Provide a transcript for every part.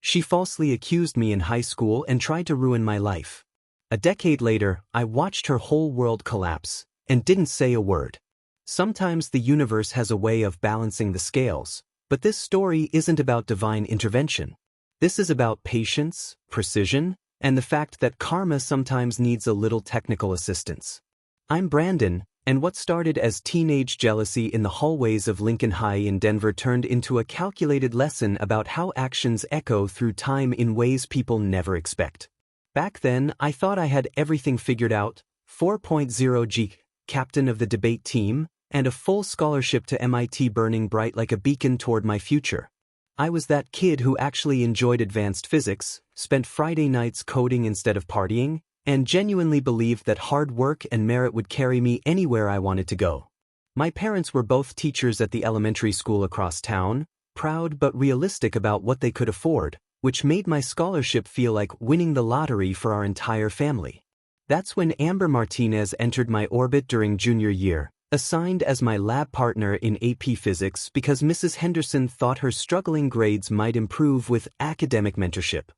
She falsely accused me in high school and tried to ruin my life. A decade later, I watched her whole world collapse and didn't say a word. Sometimes the universe has a way of balancing the scales, but this story isn't about divine intervention. This is about patience, precision, and the fact that karma sometimes needs a little technical assistance. I'm Brandon, and what started as teenage jealousy in the hallways of Lincoln High in Denver turned into a calculated lesson about how actions echo through time in ways people never expect. Back then, I thought I had everything figured out: 4.0 G, captain of the debate team, and a full scholarship to MIT burning bright like a beacon toward my future. I was that kid who actually enjoyed advanced physics, spent Friday nights coding instead of partying, and genuinely believed that hard work and merit would carry me anywhere I wanted to go. My parents were both teachers at the elementary school across town, proud but realistic about what they could afford, which made my scholarship feel like winning the lottery for our entire family. That's when Amber Martinez entered my orbit during junior year, assigned as my lab partner in AP Physics because Mrs. Henderson thought her struggling grades might improve with academic mentorship.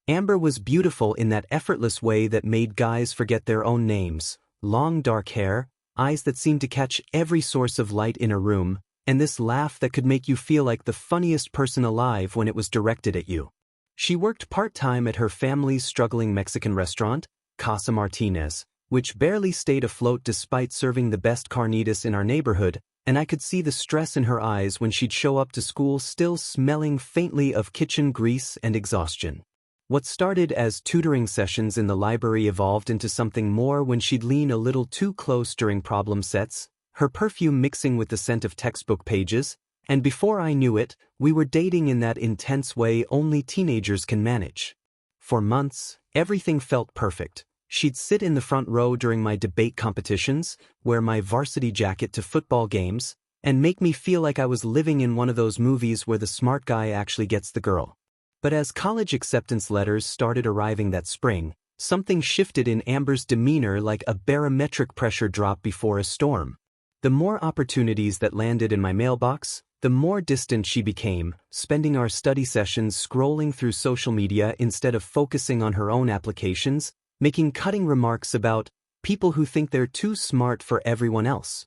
Amber was beautiful in that effortless way that made guys forget their own names: long dark hair, eyes that seemed to catch every source of light in a room, and this laugh that could make you feel like the funniest person alive when it was directed at you. She worked part-time at her family's struggling Mexican restaurant, Casa Martinez, which barely stayed afloat despite serving the best carnitas in our neighborhood, and I could see the stress in her eyes when she'd show up to school still smelling faintly of kitchen grease and exhaustion. What started as tutoring sessions in the library evolved into something more when she'd lean a little too close during problem sets, her perfume mixing with the scent of textbook pages, and before I knew it, we were dating in that intense way only teenagers can manage. For months, everything felt perfect. She'd sit in the front row during my debate competitions, wear my varsity jacket to football games, and make me feel like I was living in one of those movies where the smart guy actually gets the girl. But as college acceptance letters started arriving that spring, something shifted in Amber's demeanor like a barometric pressure drop before a storm. The more opportunities that landed in my mailbox, the more distant she became, spending our study sessions scrolling through social media instead of focusing on her own applications, making cutting remarks about people who think they're too smart for everyone else.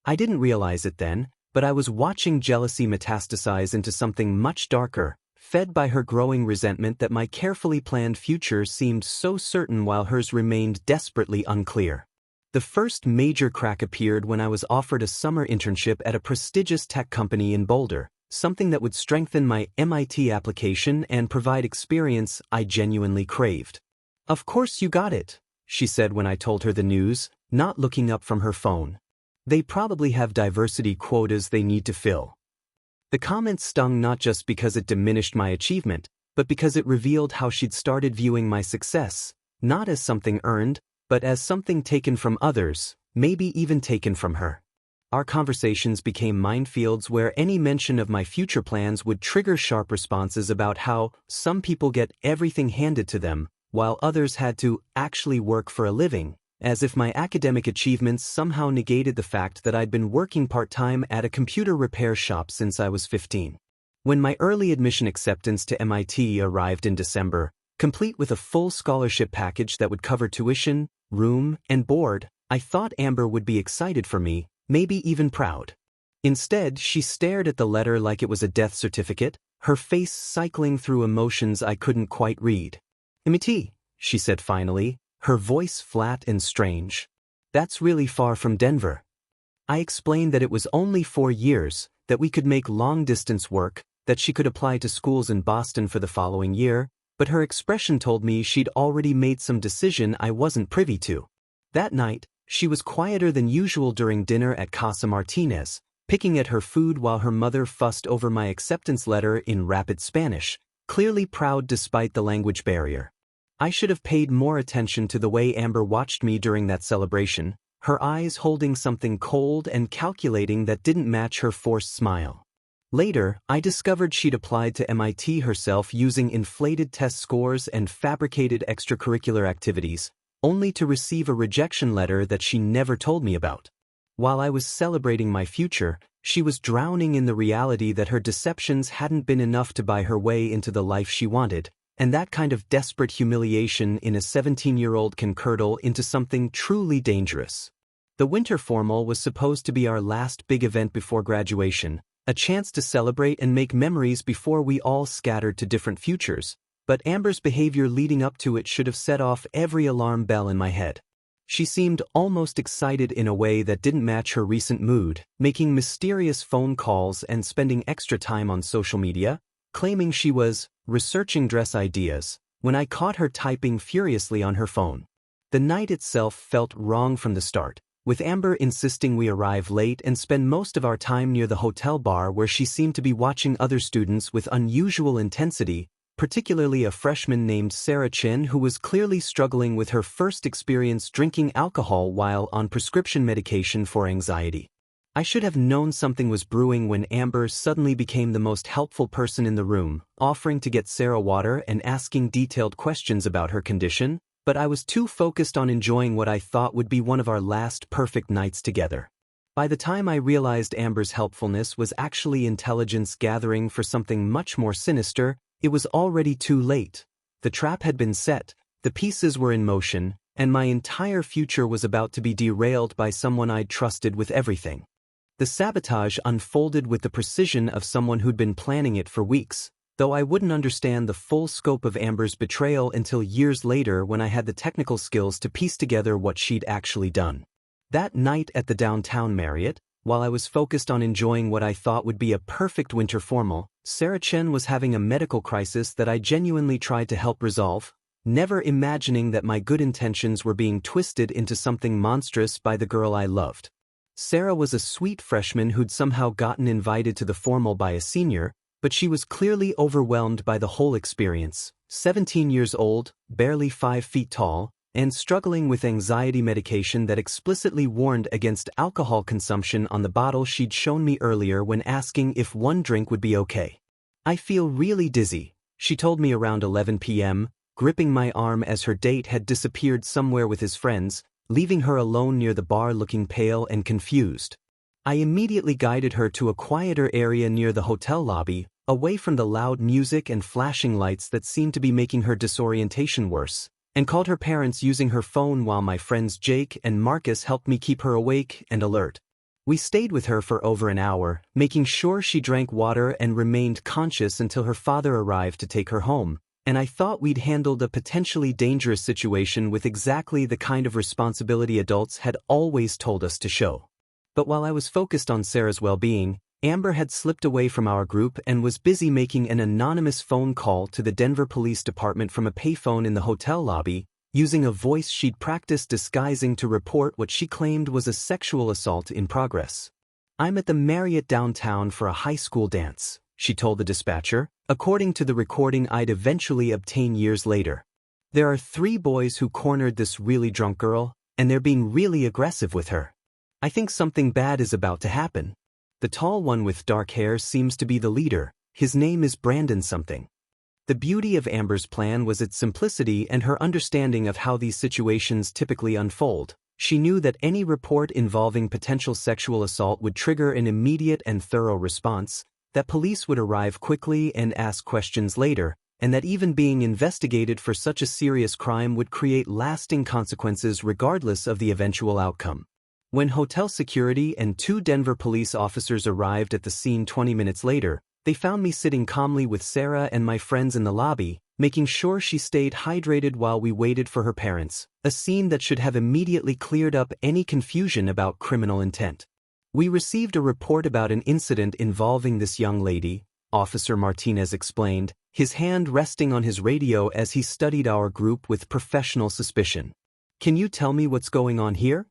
I didn't realize it then, but I was watching jealousy metastasize into something much darker, fed by her growing resentment that my carefully planned future seemed so certain while hers remained desperately unclear. The first major crack appeared when I was offered a summer internship at a prestigious tech company in Boulder, something that would strengthen my MIT application and provide experience I genuinely craved. "Of course you got it," she said when I told her the news, not looking up from her phone. "They probably have diversity quotas they need to fill." The comment stung not just because it diminished my achievement, but because it revealed how she'd started viewing my success, not as something earned, but as something taken from others, maybe even taken from her. Our conversations became minefields where any mention of my future plans would trigger sharp responses about how some people get everything handed to them, while others had to actually work for a living, as if my academic achievements somehow negated the fact that I'd been working part-time at a computer repair shop since I was 15. When my early admission acceptance to MIT arrived in December, complete with a full scholarship package that would cover tuition, room, and board, I thought Amber would be excited for me, maybe even proud. Instead, she stared at the letter like it was a death certificate, her face cycling through emotions I couldn't quite read. "MIT," she said finally, her voice flat and strange. "That's really far from Denver." I explained that it was only 4 years, that we could make long-distance work, that she could apply to schools in Boston for the following year, but her expression told me she'd already made some decision I wasn't privy to. That night, she was quieter than usual during dinner at Casa Martinez, picking at her food while her mother fussed over my acceptance letter in rapid Spanish, clearly proud despite the language barrier. I should have paid more attention to the way Amber watched me during that celebration, her eyes holding something cold and calculating that didn't match her forced smile. Later, I discovered she'd applied to MIT herself using inflated test scores and fabricated extracurricular activities, only to receive a rejection letter that she never told me about. While I was celebrating my future, she was drowning in the reality that her deceptions hadn't been enough to buy her way into the life she wanted, and that kind of desperate humiliation in a 17-year-old can curdle into something truly dangerous. The winter formal was supposed to be our last big event before graduation, a chance to celebrate and make memories before we all scattered to different futures, but Amber's behavior leading up to it should have set off every alarm bell in my head. She seemed almost excited in a way that didn't match her recent mood, making mysterious phone calls and spending extra time on social media, claiming she was researching dress ideas, when I caught her typing furiously on her phone. The night itself felt wrong from the start, with Amber insisting we arrive late and spend most of our time near the hotel bar where she seemed to be watching other students with unusual intensity, particularly a freshman named Sarah Chen who was clearly struggling with her first experience drinking alcohol while on prescription medication for anxiety. I should have known something was brewing when Amber suddenly became the most helpful person in the room, offering to get Sarah water and asking detailed questions about her condition, but I was too focused on enjoying what I thought would be one of our last perfect nights together. By the time I realized Amber's helpfulness was actually intelligence gathering for something much more sinister, it was already too late. The trap had been set, the pieces were in motion, and my entire future was about to be derailed by someone I'd trusted with everything. The sabotage unfolded with the precision of someone who'd been planning it for weeks, though I wouldn't understand the full scope of Amber's betrayal until years later when I had the technical skills to piece together what she'd actually done. That night at the downtown Marriott, while I was focused on enjoying what I thought would be a perfect winter formal, Sarah Chen was having a medical crisis that I genuinely tried to help resolve, never imagining that my good intentions were being twisted into something monstrous by the girl I loved. Sarah was a sweet freshman who'd somehow gotten invited to the formal by a senior, but she was clearly overwhelmed by the whole experience, 17 years old, barely 5 feet tall, and struggling with anxiety medication that explicitly warned against alcohol consumption on the bottle she'd shown me earlier when asking if one drink would be okay. "I feel really dizzy," she told me around 11 p.m., gripping my arm as her date had disappeared somewhere with his friends, leaving her alone near the bar looking pale and confused. I immediately guided her to a quieter area near the hotel lobby, away from the loud music and flashing lights that seemed to be making her disorientation worse, and called her parents using her phone while my friends Jake and Marcus helped me keep her awake and alert. We stayed with her for over an hour, making sure she drank water and remained conscious until her father arrived to take her home, and I thought we'd handled a potentially dangerous situation with exactly the kind of responsibility adults had always told us to show. But while I was focused on Sarah's well-being, Amber had slipped away from our group and was busy making an anonymous phone call to the Denver Police Department from a payphone in the hotel lobby, using a voice she'd practiced disguising to report what she claimed was a sexual assault in progress. "I'm at the Marriott downtown for a high school dance," she told the dispatcher, according to the recording I'd eventually obtain years later. "There are 3 boys who cornered this really drunk girl, and they're being really aggressive with her. I think something bad is about to happen. The tall one with dark hair seems to be the leader. His name is Brandon something." The beauty of Amber's plan was its simplicity and her understanding of how these situations typically unfold. She knew that any report involving potential sexual assault would trigger an immediate and thorough response, that police would arrive quickly and ask questions later, and that even being investigated for such a serious crime would create lasting consequences regardless of the eventual outcome. When hotel security and 2 Denver police officers arrived at the scene 20 minutes later, they found me sitting calmly with Sarah and my friends in the lobby, making sure she stayed hydrated while we waited for her parents, a scene that should have immediately cleared up any confusion about criminal intent. "We received a report about an incident involving this young lady," Officer Martinez explained, his hand resting on his radio as he studied our group with professional suspicion. "Can you tell me what's going on here?"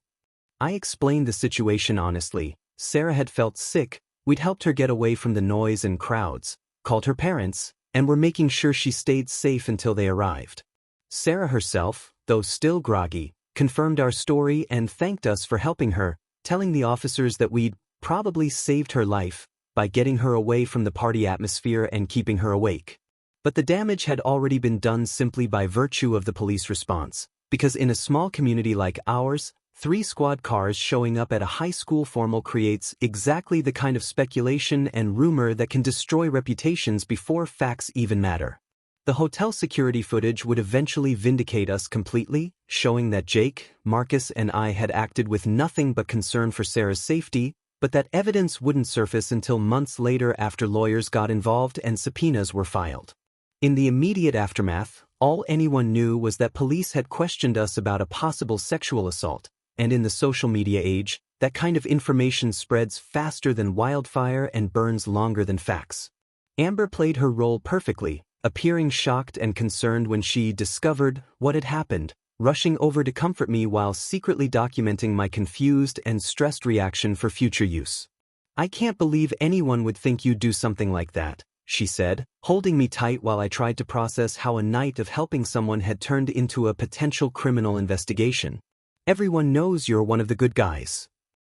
I explained the situation honestly. Sarah had felt sick, we'd helped her get away from the noise and crowds, called her parents, and were making sure she stayed safe until they arrived. Sarah herself, though still groggy, confirmed our story and thanked us for helping her, telling the officers that we'd probably saved her life by getting her away from the party atmosphere and keeping her awake. But the damage had already been done simply by virtue of the police response, because in a small community like ours, 3 squad cars showing up at a high school formal creates exactly the kind of speculation and rumor that can destroy reputations before facts even matter. The hotel security footage would eventually vindicate us completely, showing that Jake, Marcus, and I had acted with nothing but concern for Sarah's safety, but that evidence wouldn't surface until months later after lawyers got involved and subpoenas were filed. In the immediate aftermath, all anyone knew was that police had questioned us about a possible sexual assault, and in the social media age, that kind of information spreads faster than wildfire and burns longer than facts. Amber played her role perfectly, appearing shocked and concerned when she discovered what had happened, rushing over to comfort me while secretly documenting my confused and stressed reaction for future use. "I can't believe anyone would think you'd do something like that," she said, holding me tight while I tried to process how a night of helping someone had turned into a potential criminal investigation. "Everyone knows you're one of the good guys."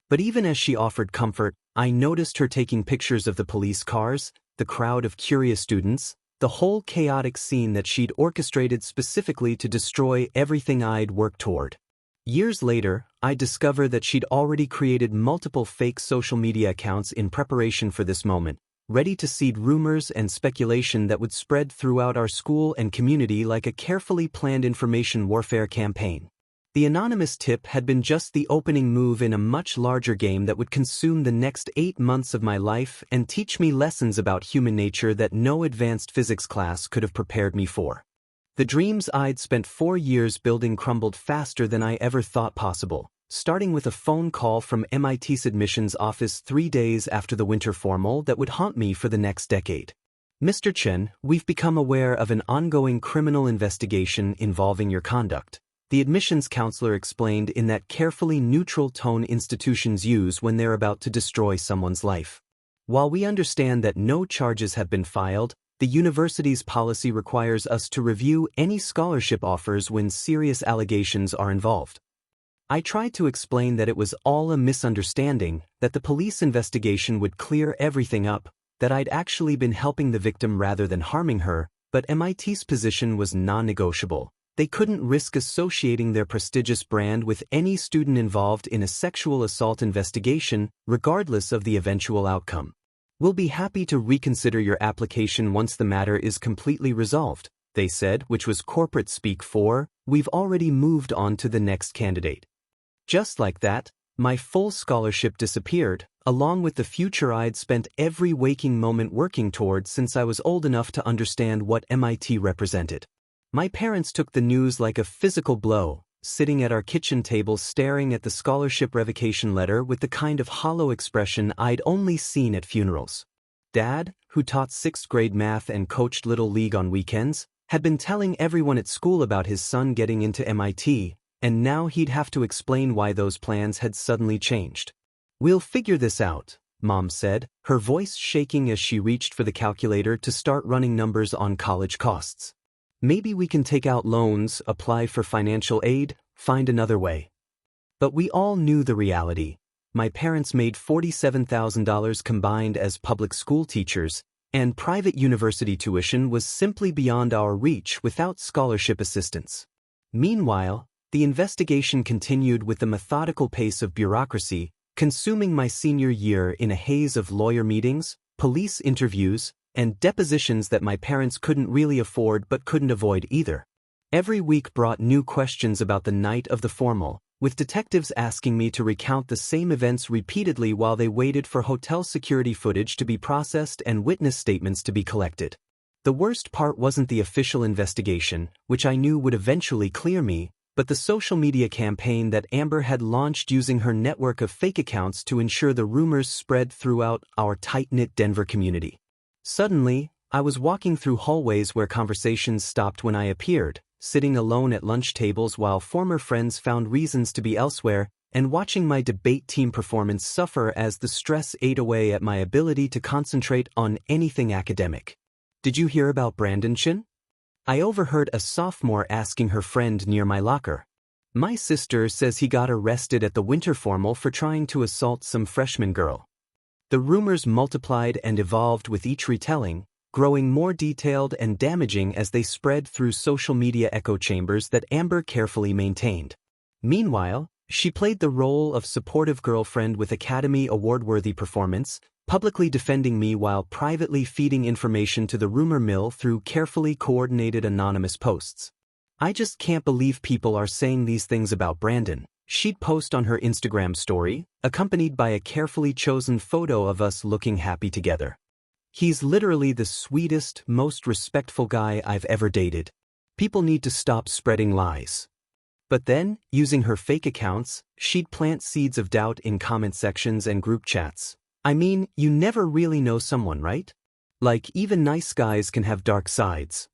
But even as she offered comfort, I noticed her taking pictures of the police cars, the crowd of curious students, the whole chaotic scene that she'd orchestrated specifically to destroy everything I'd worked toward. Years later, I discovered that she'd already created multiple fake social media accounts in preparation for this moment, ready to seed rumors and speculation that would spread throughout our school and community like a carefully planned information warfare campaign. The anonymous tip had been just the opening move in a much larger game that would consume the next 8 months of my life and teach me lessons about human nature that no advanced physics class could have prepared me for. The dreams I'd spent 4 years building crumbled faster than I ever thought possible, starting with a phone call from MIT's admissions office 3 days after the winter formal that would haunt me for the next decade. "Mr. Chen, we've become aware of an ongoing criminal investigation involving your conduct," the admissions counselor explained in that carefully neutral tone institutions use when they're about to destroy someone's life. "While we understand that no charges have been filed, the university's policy requires us to review any scholarship offers when serious allegations are involved." I tried to explain that it was all a misunderstanding, that the police investigation would clear everything up, that I'd actually been helping the victim rather than harming her, but MIT's position was non-negotiable. They couldn't risk associating their prestigious brand with any student involved in a sexual assault investigation, regardless of the eventual outcome. "We'll be happy to reconsider your application once the matter is completely resolved," they said, which was corporate speak for, "We've already moved on to the next candidate." Just like that, my full scholarship disappeared, along with the future I'd spent every waking moment working toward since I was old enough to understand what MIT represented. My parents took the news like a physical blow, sitting at our kitchen table staring at the scholarship revocation letter with the kind of hollow expression I'd only seen at funerals. Dad, who taught 6th grade math and coached Little League on weekends, had been telling everyone at school about his son getting into MIT, and now he'd have to explain why those plans had suddenly changed. "We'll figure this out," Mom said, her voice shaking as she reached for the calculator to start running numbers on college costs. "Maybe we can take out loans, apply for financial aid, find another way." But we all knew the reality. My parents made $47,000 combined as public school teachers, and private university tuition was simply beyond our reach without scholarship assistance. Meanwhile, the investigation continued with the methodical pace of bureaucracy, consuming my senior year in a haze of lawyer meetings, police interviews, and depositions that my parents couldn't really afford but couldn't avoid either. Every week brought new questions about the night of the formal, with detectives asking me to recount the same events repeatedly while they waited for hotel security footage to be processed and witness statements to be collected. The worst part wasn't the official investigation, which I knew would eventually clear me, but the social media campaign that Amber had launched using her network of fake accounts to ensure the rumors spread throughout our tight-knit Denver community. Suddenly, I was walking through hallways where conversations stopped when I appeared, sitting alone at lunch tables while former friends found reasons to be elsewhere, and watching my debate team performance suffer as the stress ate away at my ability to concentrate on anything academic. "Did you hear about Brandon Chen?" I overheard a sophomore asking her friend near my locker. "My sister says he got arrested at the winter formal for trying to assault some freshman girl." The rumors multiplied and evolved with each retelling, growing more detailed and damaging as they spread through social media echo chambers that Amber carefully maintained. Meanwhile, She played the role of supportive girlfriend with Academy Award-worthy performance, publicly defending me while privately feeding information to the rumor mill through carefully coordinated anonymous posts. I just can't believe people are saying these things about Brandon. She'd post on her Instagram story, accompanied by a carefully chosen photo of us looking happy together. He's literally the sweetest, most respectful guy I've ever dated. People need to stop spreading lies. But then, using her fake accounts, she'd plant seeds of doubt in comment sections and group chats. I mean, you never really know someone, right? Like, even nice guys can have dark sides.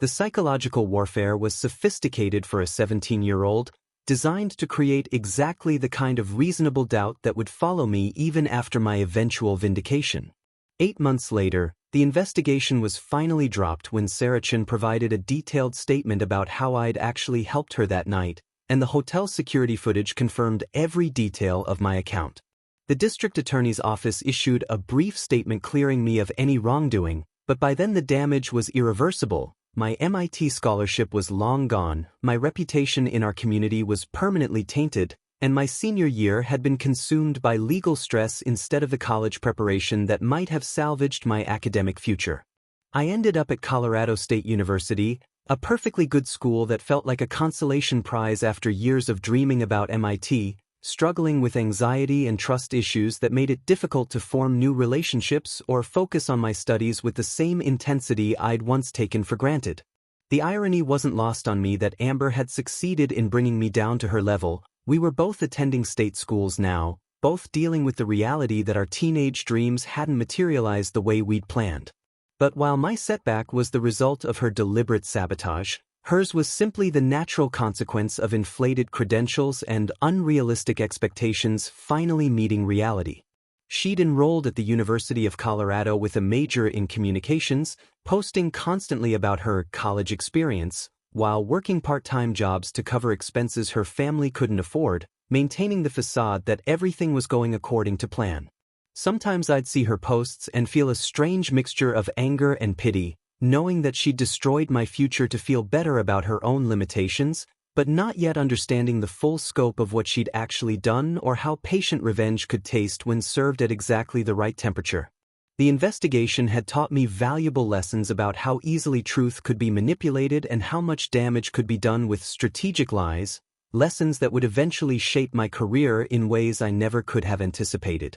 The psychological warfare was sophisticated for a 17-year-old, designed to create exactly the kind of reasonable doubt that would follow me even after my eventual vindication. 8 months later, the investigation was finally dropped when Sarah Chin provided a detailed statement about how I'd actually helped her that night, and the hotel security footage confirmed every detail of my account. The district attorney's office issued a brief statement clearing me of any wrongdoing, but by then the damage was irreversible. My MIT scholarship was long gone, my reputation in our community was permanently tainted, and my senior year had been consumed by legal stress instead of the college preparation that might have salvaged my academic future. I ended up at Colorado State University, a perfectly good school that felt like a consolation prize after years of dreaming about MIT, struggling with anxiety and trust issues that made it difficult to form new relationships or focus on my studies with the same intensity I'd once taken for granted. The irony wasn't lost on me that Amber had succeeded in bringing me down to her level. We were both attending state schools now, both dealing with the reality that our teenage dreams hadn't materialized the way we'd planned. But while my setback was the result of her deliberate sabotage, hers was simply the natural consequence of inflated credentials and unrealistic expectations finally meeting reality. She'd enrolled at the University of Colorado with a major in communications, posting constantly about her college experience, while working part-time jobs to cover expenses her family couldn't afford, maintaining the facade that everything was going according to plan. Sometimes I'd see her posts and feel a strange mixture of anger and pity, knowing that she'd destroyed my future to feel better about her own limitations, but not yet understanding the full scope of what she'd actually done or how patient revenge could taste when served at exactly the right temperature. The investigation had taught me valuable lessons about how easily truth could be manipulated and how much damage could be done with strategic lies, lessons that would eventually shape my career in ways I never could have anticipated.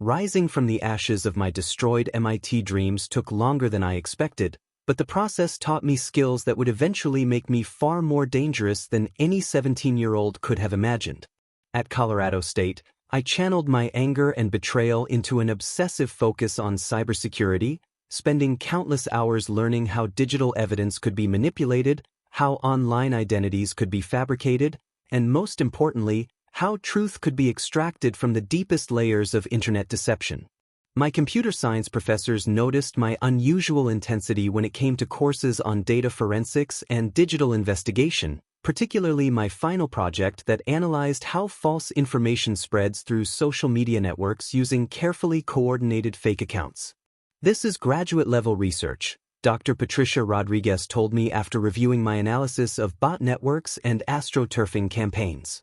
Rising from the ashes of my destroyed MIT dreams took longer than I expected, but the process taught me skills that would eventually make me far more dangerous than any 17-year-old could have imagined. At Colorado State, I channeled my anger and betrayal into an obsessive focus on cybersecurity, spending countless hours learning how digital evidence could be manipulated, how online identities could be fabricated, and most importantly, how truth could be extracted from the deepest layers of internet deception. My computer science professors noticed my unusual intensity when it came to courses on data forensics and digital investigation, particularly my final project that analyzed how false information spreads through social media networks using carefully coordinated fake accounts. This is graduate-level research, Dr. Patricia Rodriguez told me after reviewing my analysis of bot networks and astroturfing campaigns.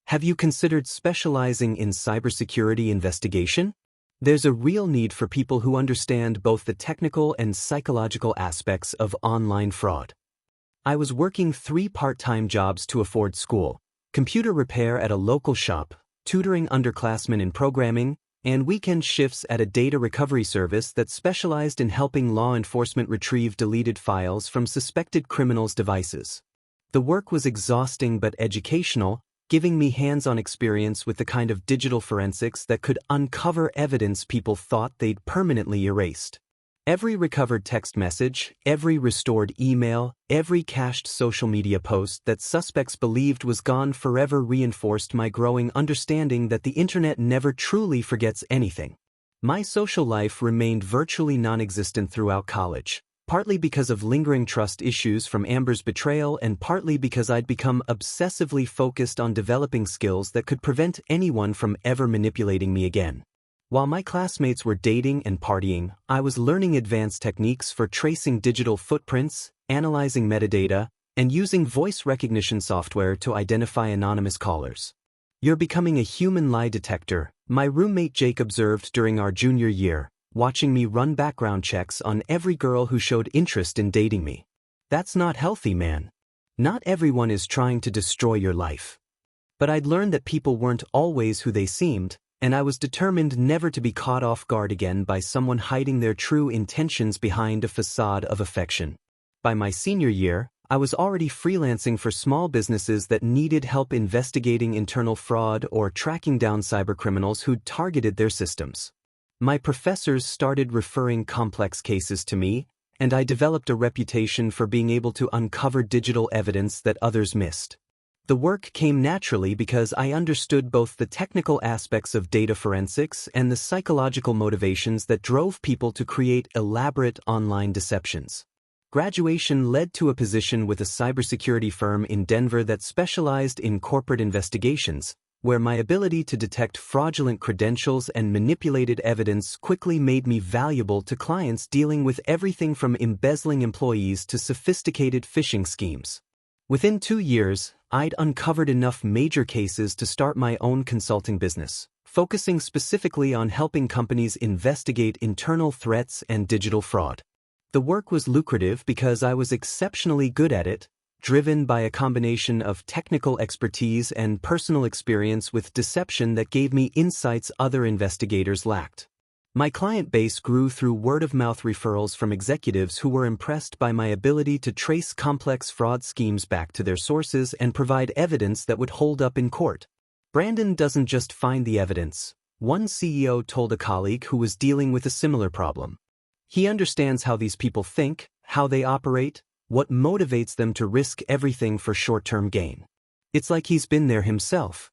Have you considered specializing in cybersecurity investigation? There's a real need for people who understand both the technical and psychological aspects of online fraud. I was working 3 part-time jobs to afford school, computer repair at a local shop, tutoring underclassmen in programming, and weekend shifts at a data recovery service that specialized in helping law enforcement retrieve deleted files from suspected criminals' devices. The work was exhausting but educational, giving me hands-on experience with the kind of digital forensics that could uncover evidence people thought they'd permanently erased. Every recovered text message, every restored email, every cached social media post that suspects believed was gone forever reinforced my growing understanding that the internet never truly forgets anything. My social life remained virtually non-existent throughout college, partly because of lingering trust issues from Amber's betrayal and partly because I'd become obsessively focused on developing skills that could prevent anyone from ever manipulating me again. While my classmates were dating and partying, I was learning advanced techniques for tracing digital footprints, analyzing metadata, and using voice recognition software to identify anonymous callers. You're becoming a human lie detector, my roommate Jake observed during our junior year, watching me run background checks on every girl who showed interest in dating me. That's not healthy, man. Not everyone is trying to destroy your life. But I'd learned that people weren't always who they seemed, and I was determined never to be caught off guard again by someone hiding their true intentions behind a facade of affection. By my senior year, I was already freelancing for small businesses that needed help investigating internal fraud or tracking down cybercriminals who'd targeted their systems. My professors started referring complex cases to me, and I developed a reputation for being able to uncover digital evidence that others missed. The work came naturally because I understood both the technical aspects of data forensics and the psychological motivations that drove people to create elaborate online deceptions. Graduation led to a position with a cybersecurity firm in Denver that specialized in corporate investigations, where my ability to detect fraudulent credentials and manipulated evidence quickly made me valuable to clients dealing with everything from embezzling employees to sophisticated phishing schemes. Within 2 years, I'd uncovered enough major cases to start my own consulting business, focusing specifically on helping companies investigate internal threats and digital fraud. The work was lucrative because I was exceptionally good at it, driven by a combination of technical expertise and personal experience with deception that gave me insights other investigators lacked. My client base grew through word-of-mouth referrals from executives who were impressed by my ability to trace complex fraud schemes back to their sources and provide evidence that would hold up in court. Brandon doesn't just find the evidence, one CEO told a colleague who was dealing with a similar problem. He understands how these people think, how they operate, what motivates them to risk everything for short-term gain. It's like he's been there himself.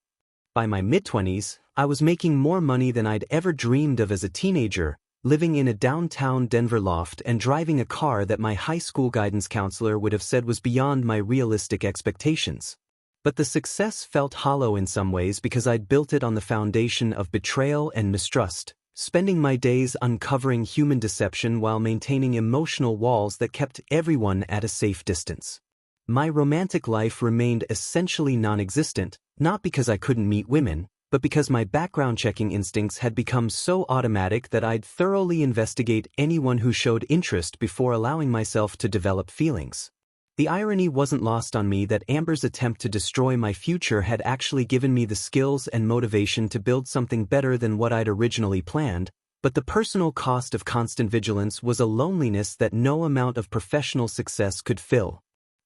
By my mid-20s, I was making more money than I'd ever dreamed of as a teenager, living in a downtown Denver loft and driving a car that my high school guidance counselor would have said was beyond my realistic expectations. But the success felt hollow in some ways because I'd built it on the foundation of betrayal and mistrust, spending my days uncovering human deception while maintaining emotional walls that kept everyone at a safe distance. My romantic life remained essentially non-existent, not because I couldn't meet women, but because my background-checking instincts had become so automatic that I'd thoroughly investigate anyone who showed interest before allowing myself to develop feelings. The irony wasn't lost on me that Amber's attempt to destroy my future had actually given me the skills and motivation to build something better than what I'd originally planned, but the personal cost of constant vigilance was a loneliness that no amount of professional success could fill.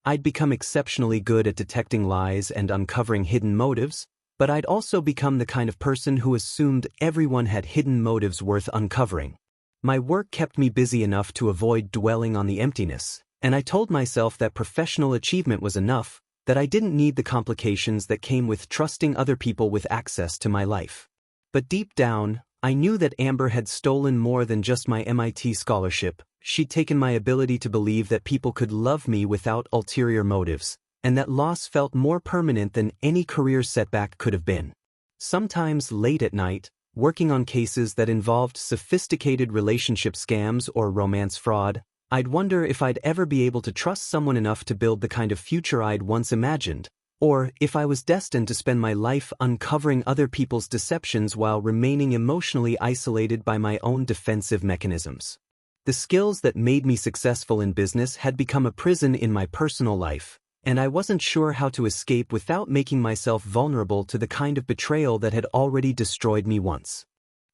I'd become exceptionally good at detecting lies and uncovering hidden motives, but I'd also become the kind of person who assumed everyone had hidden motives worth uncovering. My work kept me busy enough to avoid dwelling on the emptiness, and I told myself that professional achievement was enough, that I didn't need the complications that came with trusting other people with access to my life. But deep down, I knew that Amber had stolen more than just my MIT scholarship. She'd taken my ability to believe that people could love me without ulterior motives, and that loss felt more permanent than any career setback could have been. Sometimes late at night, working on cases that involved sophisticated relationship scams or romance fraud, I'd wonder if I'd ever be able to trust someone enough to build the kind of future I'd once imagined, or if I was destined to spend my life uncovering other people's deceptions while remaining emotionally isolated by my own defensive mechanisms. The skills that made me successful in business had become a prison in my personal life, and I wasn't sure how to escape without making myself vulnerable to the kind of betrayal that had already destroyed me once.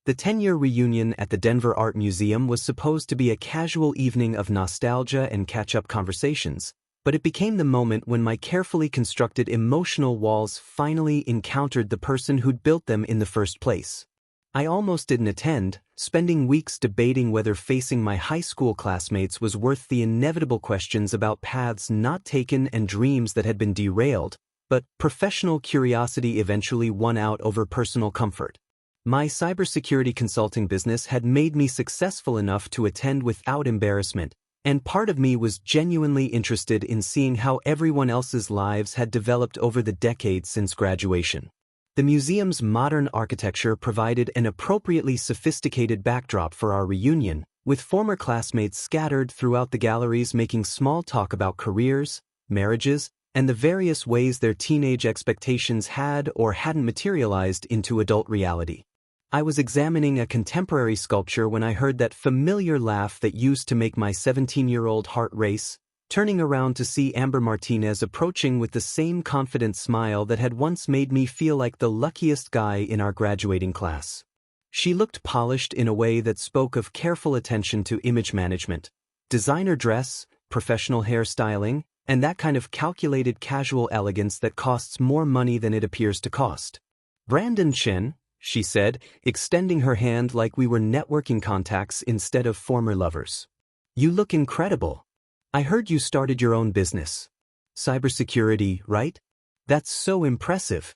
The 10-year reunion at the Denver Art Museum was supposed to be a casual evening of nostalgia and catch-up conversations, but it became the moment when my carefully constructed emotional walls finally encountered the person who'd built them in the first place. I almost didn't attend, spending weeks debating whether facing my high school classmates was worth the inevitable questions about paths not taken and dreams that had been derailed, but professional curiosity eventually won out over personal comfort. My cybersecurity consulting business had made me successful enough to attend without embarrassment, and part of me was genuinely interested in seeing how everyone else's lives had developed over the decades since graduation. The museum's modern architecture provided an appropriately sophisticated backdrop for our reunion, with former classmates scattered throughout the galleries making small talk about careers, marriages, and the various ways their teenage expectations had or hadn't materialized into adult reality. I was examining a contemporary sculpture when I heard that familiar laugh that used to make my 17-year-old heart race, turning around to see Amber Martinez approaching with the same confident smile that had once made me feel like the luckiest guy in our graduating class. She looked polished in a way that spoke of careful attention to image management, designer dress, professional hairstyling, and that kind of calculated casual elegance that costs more money than it appears to cost. "Brandon Chen," she said, extending her hand like we were networking contacts instead of former lovers. "You look incredible. I heard you started your own business. Cybersecurity, right? That's so impressive."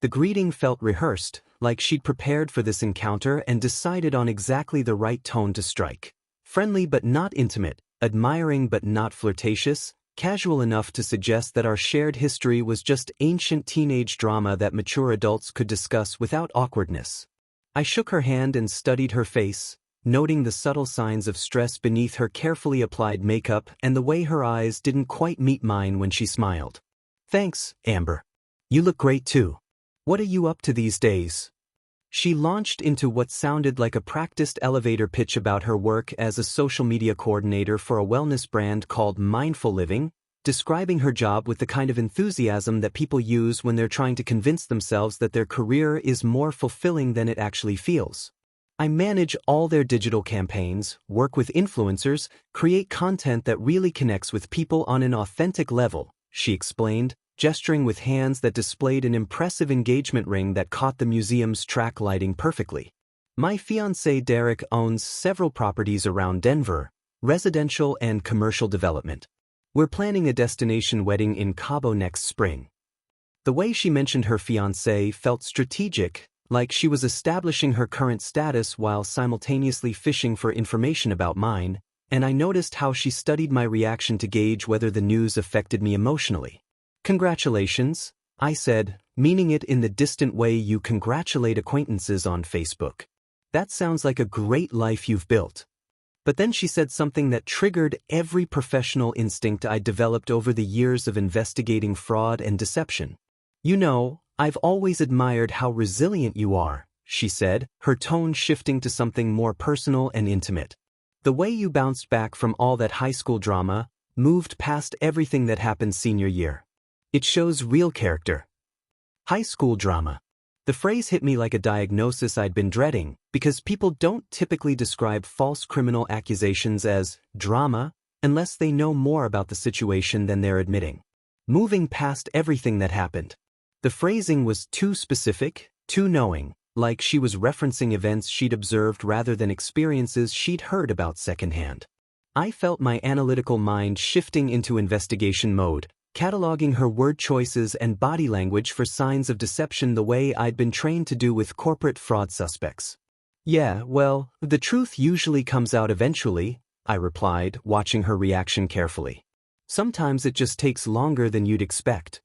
The greeting felt rehearsed, like she'd prepared for this encounter and decided on exactly the right tone to strike. Friendly but not intimate, admiring but not flirtatious, casual enough to suggest that our shared history was just ancient teenage drama that mature adults could discuss without awkwardness. I shook her hand and studied her face, noting the subtle signs of stress beneath her carefully applied makeup and the way her eyes didn't quite meet mine when she smiled. "Thanks, Amber. You look great too. What are you up to these days?" She launched into what sounded like a practiced elevator pitch about her work as a social media coordinator for a wellness brand called Mindful Living, describing her job with the kind of enthusiasm that people use when they're trying to convince themselves that their career is more fulfilling than it actually feels. "I manage all their digital campaigns, work with influencers, create content that really connects with people on an authentic level," she explained, gesturing with hands that displayed an impressive engagement ring that caught the museum's track lighting perfectly. "My fiancé Derek owns several properties around Denver, residential and commercial development. We're planning a destination wedding in Cabo next spring." The way she mentioned her fiancé felt strategic, like she was establishing her current status while simultaneously fishing for information about mine, and I noticed how she studied my reaction to gauge whether the news affected me emotionally. "Congratulations," I said, meaning it in the distant way you congratulate acquaintances on Facebook. "That sounds like a great life you've built." But then she said something that triggered every professional instinct I'd developed over the years of investigating fraud and deception. "You know, I've always admired how resilient you are," she said, her tone shifting to something more personal and intimate. "The way you bounced back from all that high school drama, moved past everything that happened senior year. It shows real character." High school drama. The phrase hit me like a diagnosis I'd been dreading, because people don't typically describe false criminal accusations as drama unless they know more about the situation than they're admitting. Moving past everything that happened. The phrasing was too specific, too knowing, like she was referencing events she'd observed rather than experiences she'd heard about secondhand. I felt my analytical mind shifting into investigation mode, cataloging her word choices and body language for signs of deception the way I'd been trained to do with corporate fraud suspects. "Yeah, well, the truth usually comes out eventually," I replied, watching her reaction carefully. "Sometimes it just takes longer than you'd expect."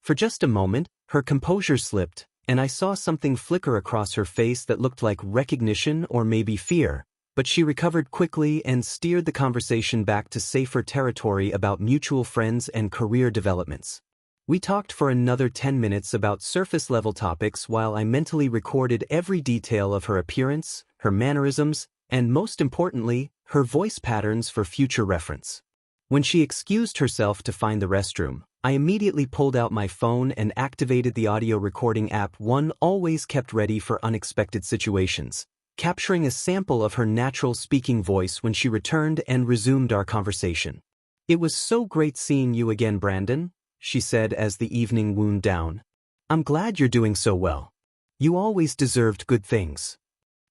For just a moment, her composure slipped, and I saw something flicker across her face that looked like recognition or maybe fear, but she recovered quickly and steered the conversation back to safer territory about mutual friends and career developments. We talked for another 10 minutes about surface-level topics while I mentally recorded every detail of her appearance, her mannerisms, and most importantly, her voice patterns for future reference. When she excused herself to find the restroom, I immediately pulled out my phone and activated the audio recording app one always kept ready for unexpected situations, capturing a sample of her natural speaking voice when she returned and resumed our conversation. "It was so great seeing you again, Brandon," she said as the evening wound down. "I'm glad you're doing so well. You always deserved good things."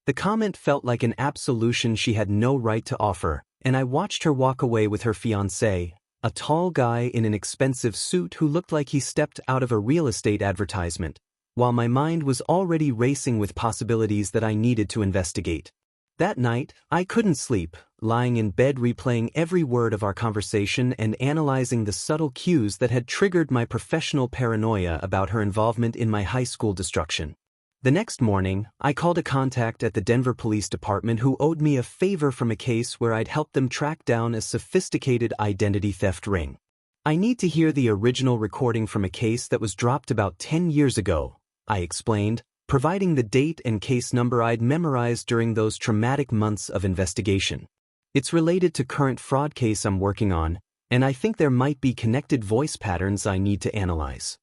The comment felt like an absolution she had no right to offer, and I watched her walk away with her fiancé, a tall guy in an expensive suit who looked like he stepped out of a real estate advertisement, while my mind was already racing with possibilities that I needed to investigate. That night, I couldn't sleep, lying in bed replaying every word of our conversation and analyzing the subtle cues that had triggered my professional paranoia about her involvement in my high school destruction. The next morning, I called a contact at the Denver Police Department who owed me a favor from a case where I'd helped them track down a sophisticated identity theft ring. I need to hear the original recording from a case that was dropped about 10 years ago, I explained, providing the date and case number I'd memorized during those traumatic months of investigation. It's related to current fraud case I'm working on, and I think there might be connected voice patterns I need to analyze.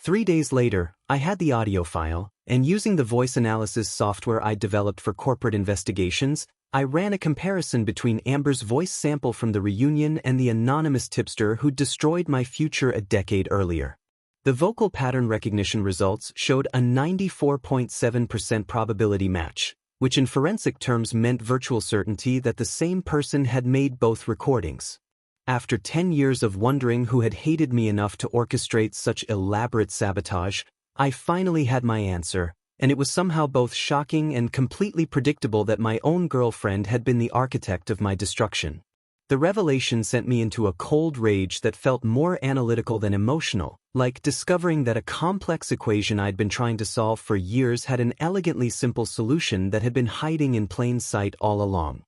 3 days later, I had the audio file, and using the voice analysis software I developed for corporate investigations, I ran a comparison between Amber's voice sample from the reunion and the anonymous tipster who destroyed my future a decade earlier. The vocal pattern recognition results showed a 94.7% probability match, which in forensic terms meant virtual certainty that the same person had made both recordings. After 10 years of wondering who had hated me enough to orchestrate such elaborate sabotage, I finally had my answer, and it was somehow both shocking and completely predictable that my own girlfriend had been the architect of my destruction. The revelation sent me into a cold rage that felt more analytical than emotional, like discovering that a complex equation I'd been trying to solve for years had an elegantly simple solution that had been hiding in plain sight all along.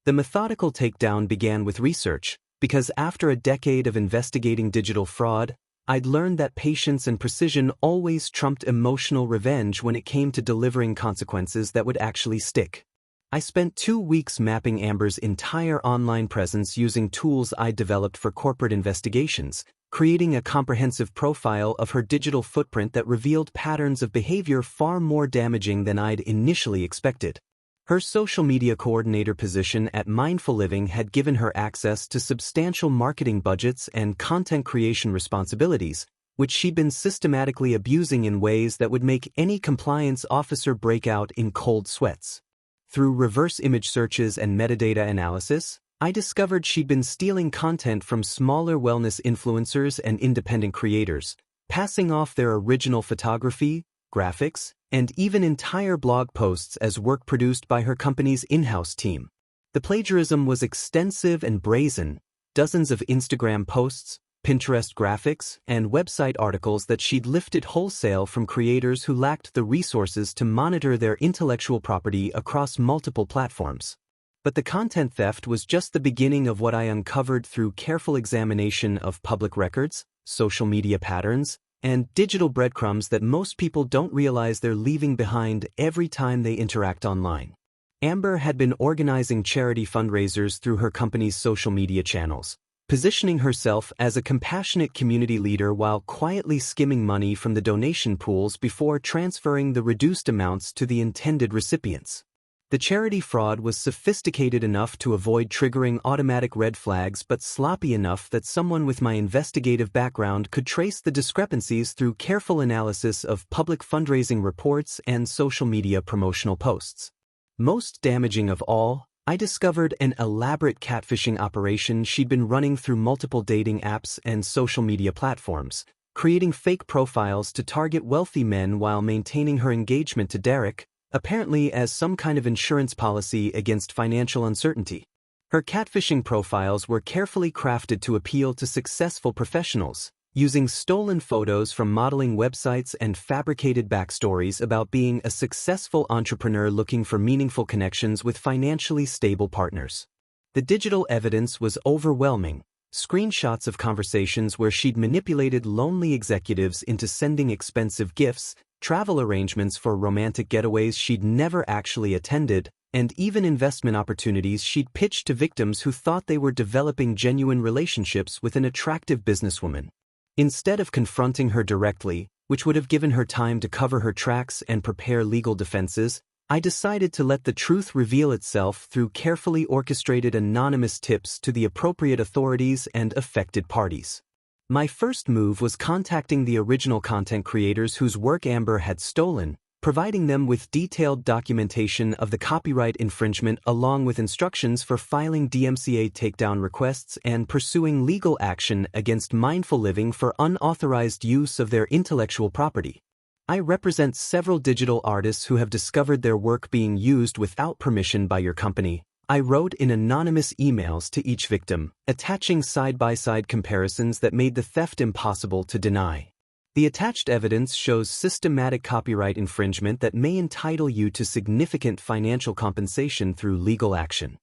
The methodical takedown began with research, because after a decade of investigating digital fraud, I'd learned that patience and precision always trumped emotional revenge when it came to delivering consequences that would actually stick. I spent 2 weeks mapping Amber's entire online presence using tools I developed for corporate investigations, creating a comprehensive profile of her digital footprint that revealed patterns of behavior far more damaging than I'd initially expected. Her social media coordinator position at Mindful Living had given her access to substantial marketing budgets and content creation responsibilities, which she'd been systematically abusing in ways that would make any compliance officer break out in cold sweats. Through reverse image searches and metadata analysis, I discovered she'd been stealing content from smaller wellness influencers and independent creators, passing off their original photography, graphics, and even entire blog posts as work produced by her company's in-house team. The plagiarism was extensive and brazen, dozens of Instagram posts, Pinterest graphics, and website articles that she'd lifted wholesale from creators who lacked the resources to monitor their intellectual property across multiple platforms. But the content theft was just the beginning of what I uncovered through careful examination of public records, social media patterns, and digital breadcrumbs that most people don't realize they're leaving behind every time they interact online. Amber had been organizing charity fundraisers through her company's social media channels, positioning herself as a compassionate community leader while quietly skimming money from the donation pools before transferring the reduced amounts to the intended recipients. The charity fraud was sophisticated enough to avoid triggering automatic red flags but sloppy enough that someone with my investigative background could trace the discrepancies through careful analysis of public fundraising reports and social media promotional posts. Most damaging of all, I discovered an elaborate catfishing operation she'd been running through multiple dating apps and social media platforms, creating fake profiles to target wealthy men while maintaining her engagement to Derek, apparently as some kind of insurance policy against financial uncertainty. Her catfishing profiles were carefully crafted to appeal to successful professionals, using stolen photos from modeling websites and fabricated backstories about being a successful entrepreneur looking for meaningful connections with financially stable partners. The digital evidence was overwhelming. Screenshots of conversations where she'd manipulated lonely executives into sending expensive gifts, travel arrangements for romantic getaways she'd never actually attended, and even investment opportunities she'd pitched to victims who thought they were developing genuine relationships with an attractive businesswoman. Instead of confronting her directly, which would have given her time to cover her tracks and prepare legal defenses, I decided to let the truth reveal itself through carefully orchestrated anonymous tips to the appropriate authorities and affected parties. My first move was contacting the original content creators whose work Amber had stolen, providing them with detailed documentation of the copyright infringement along with instructions for filing DMCA takedown requests and pursuing legal action against Mindful Living for unauthorized use of their intellectual property. I represent several digital artists who have discovered their work being used without permission by your company. I wrote in anonymous emails to each victim, attaching side-by-side comparisons that made the theft impossible to deny. The attached evidence shows systematic copyright infringement that may entitle you to significant financial compensation through legal action.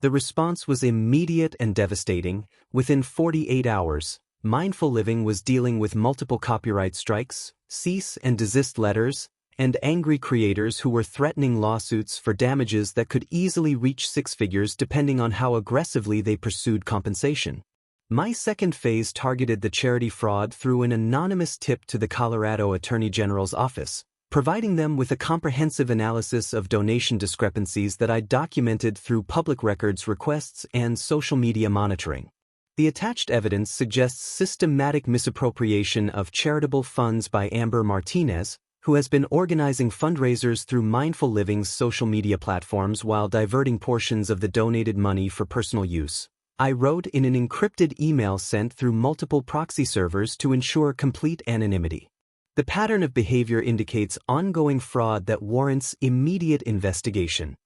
The response was immediate and devastating. Within 48 hours, Mindful Living was dealing with multiple copyright strikes, cease and desist letters, and angry creators who were threatening lawsuits for damages that could easily reach six figures depending on how aggressively they pursued compensation. My second phase targeted the charity fraud through an anonymous tip to the Colorado Attorney General's office, providing them with a comprehensive analysis of donation discrepancies that I documented through public records requests and social media monitoring. The attached evidence suggests systematic misappropriation of charitable funds by Amber Martinez, who has been organizing fundraisers through Mindful Living's social media platforms while diverting portions of the donated money for personal use. I wrote in an encrypted email sent through multiple proxy servers to ensure complete anonymity. The pattern of behavior indicates ongoing fraud that warrants immediate investigation.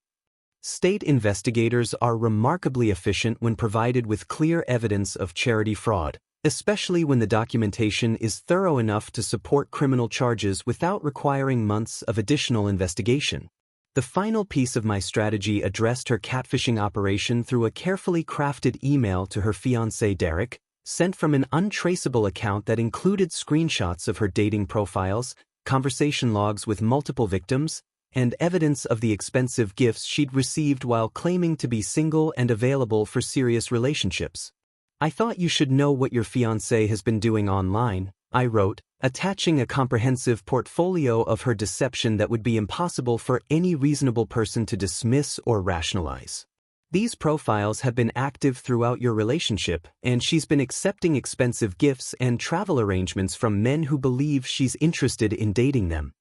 State investigators are remarkably efficient when provided with clear evidence of charity fraud, especially when the documentation is thorough enough to support criminal charges without requiring months of additional investigation. The final piece of my strategy addressed her catfishing operation through a carefully crafted email to her fiancé Derek, sent from an untraceable account that included screenshots of her dating profiles, conversation logs with multiple victims, and evidence of the expensive gifts she'd received while claiming to be single and available for serious relationships. "I thought you should know what your fiancé has been doing online," I wrote, attaching a comprehensive portfolio of her deception that would be impossible for any reasonable person to dismiss or rationalize. "These profiles have been active throughout your relationship, and she's been accepting expensive gifts and travel arrangements from men who believe she's interested in dating them."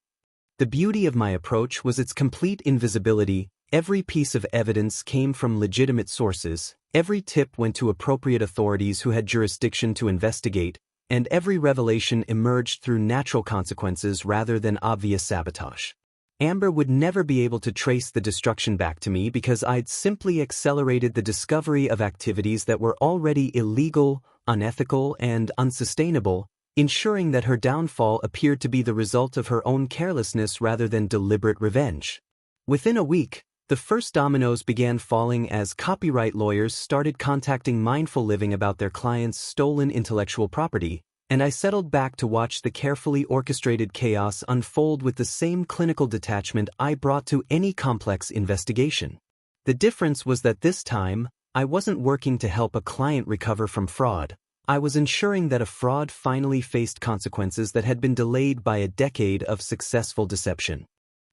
The beauty of my approach was its complete invisibility. Every piece of evidence came from legitimate sources, every tip went to appropriate authorities who had jurisdiction to investigate, and every revelation emerged through natural consequences rather than obvious sabotage. Amber would never be able to trace the destruction back to me because I'd simply accelerated the discovery of activities that were already illegal, unethical, and unsustainable, ensuring that her downfall appeared to be the result of her own carelessness rather than deliberate revenge. Within a week, the first dominoes began falling as copyright lawyers started contacting Mindful Living about their clients' stolen intellectual property, and I settled back to watch the carefully orchestrated chaos unfold with the same clinical detachment I brought to any complex investigation. The difference was that this time, I wasn't working to help a client recover from fraud. I was ensuring that a fraud finally faced consequences that had been delayed by a decade of successful deception.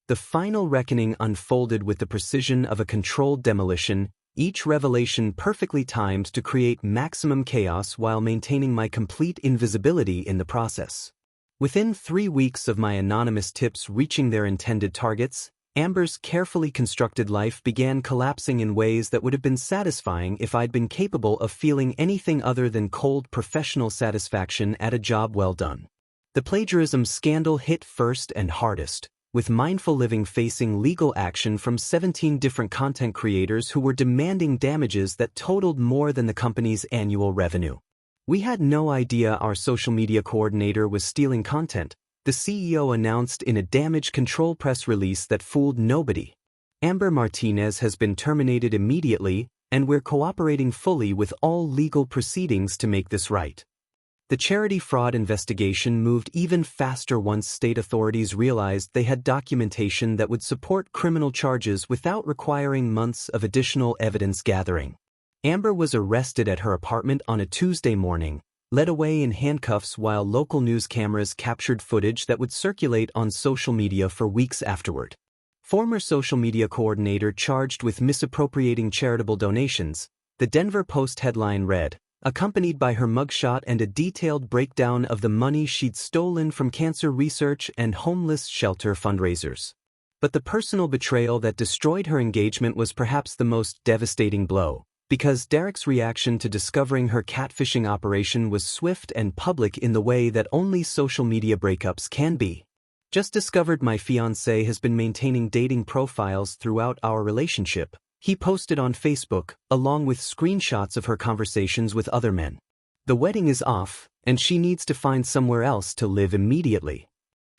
The final reckoning unfolded with the precision of a controlled demolition, each revelation perfectly timed to create maximum chaos while maintaining my complete invisibility in the process. Within 3 weeks of my anonymous tips reaching their intended targets, Amber's carefully constructed life began collapsing in ways that would have been satisfying if I'd been capable of feeling anything other than cold professional satisfaction at a job well done. The plagiarism scandal hit first and hardest, with Mindful Living facing legal action from 17 different content creators who were demanding damages that totaled more than the company's annual revenue. "We had no idea our social media coordinator was stealing content," the CEO announced in a damage control press release that fooled nobody. "Amber Martinez has been terminated immediately, and we're cooperating fully with all legal proceedings to make this right." The charity fraud investigation moved even faster once state authorities realized they had documentation that would support criminal charges without requiring months of additional evidence gathering. Amber was arrested at her apartment on a Tuesday morning, led away in handcuffs while local news cameras captured footage that would circulate on social media for weeks afterward. Former social media coordinator charged with misappropriating charitable donations, the Denver Post headline read, accompanied by her mugshot and a detailed breakdown of the money she'd stolen from cancer research and homeless shelter fundraisers. But the personal betrayal that destroyed her engagement was perhaps the most devastating blow, because Derek's reaction to discovering her catfishing operation was swift and public in the way that only social media breakups can be. "Just discovered my fiancé has been maintaining dating profiles throughout our relationship," he posted on Facebook, along with screenshots of her conversations with other men. "The wedding is off, and she needs to find somewhere else to live immediately."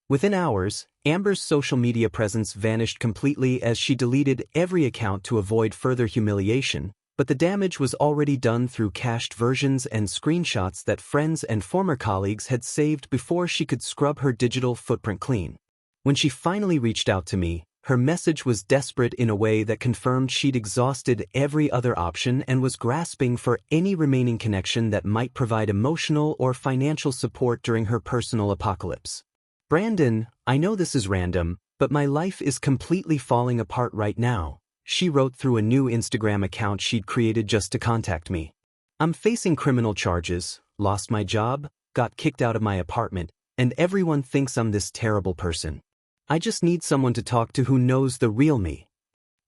Within hours, Amber's social media presence vanished completely as she deleted every account to avoid further humiliation, but the damage was already done through cached versions and screenshots that friends and former colleagues had saved before she could scrub her digital footprint clean. When she finally reached out to me, her message was desperate in a way that confirmed she'd exhausted every other option and was grasping for any remaining connection that might provide emotional or financial support during her personal apocalypse. "Brandon, I know this is random, but my life is completely falling apart right now," she wrote through a new Instagram account she'd created just to contact me. "I'm facing criminal charges, lost my job, got kicked out of my apartment, and everyone thinks I'm this terrible person. I just need someone to talk to who knows the real me."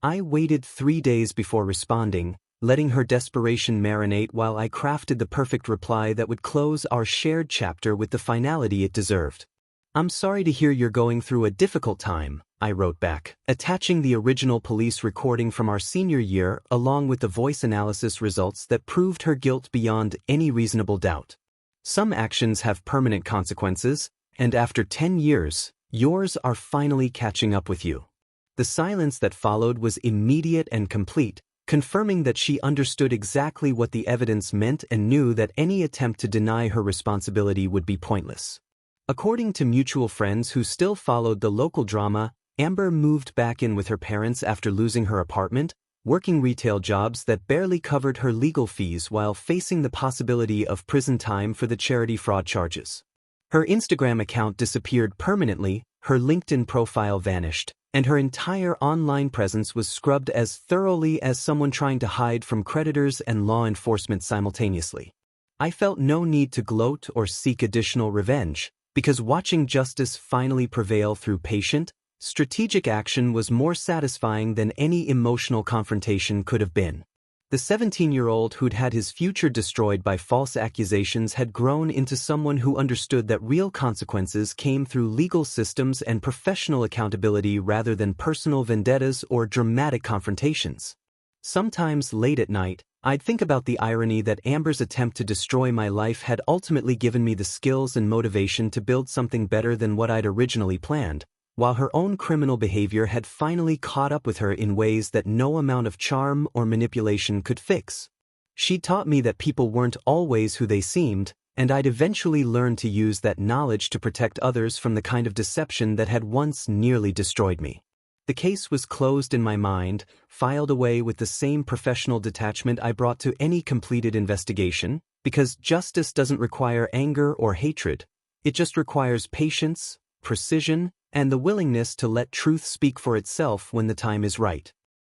I waited 3 days before responding, letting her desperation marinate while I crafted the perfect reply that would close our shared chapter with the finality it deserved. "I'm sorry to hear you're going through a difficult time," I wrote back, attaching the original police recording from our senior year along with the voice analysis results that proved her guilt beyond any reasonable doubt. "Some actions have permanent consequences, and after 10 years, yours are finally catching up with you." The silence that followed was immediate and complete, confirming that she understood exactly what the evidence meant and knew that any attempt to deny her responsibility would be pointless. According to mutual friends who still followed the local drama, Amber moved back in with her parents after losing her apartment, working retail jobs that barely covered her legal fees while facing the possibility of prison time for the charity fraud charges. Her Instagram account disappeared permanently, her LinkedIn profile vanished, and her entire online presence was scrubbed as thoroughly as someone trying to hide from creditors and law enforcement simultaneously. I felt no need to gloat or seek additional revenge, because watching justice finally prevail through patient, strategic action was more satisfying than any emotional confrontation could have been. The 17-year-old who'd had his future destroyed by false accusations had grown into someone who understood that real consequences came through legal systems and professional accountability rather than personal vendettas or dramatic confrontations. Sometimes late at night, I'd think about the irony that Amber's attempt to destroy my life had ultimately given me the skills and motivation to build something better than what I'd originally planned, while her own criminal behavior had finally caught up with her in ways that no amount of charm or manipulation could fix. She taught me that people weren't always who they seemed, and I'd eventually learn to use that knowledge to protect others from the kind of deception that had once nearly destroyed me. The case was closed in my mind, filed away with the same professional detachment I brought to any completed investigation, because justice doesn't require anger or hatred. It just requires patience, precision, and the willingness to let truth speak for itself when the time is right.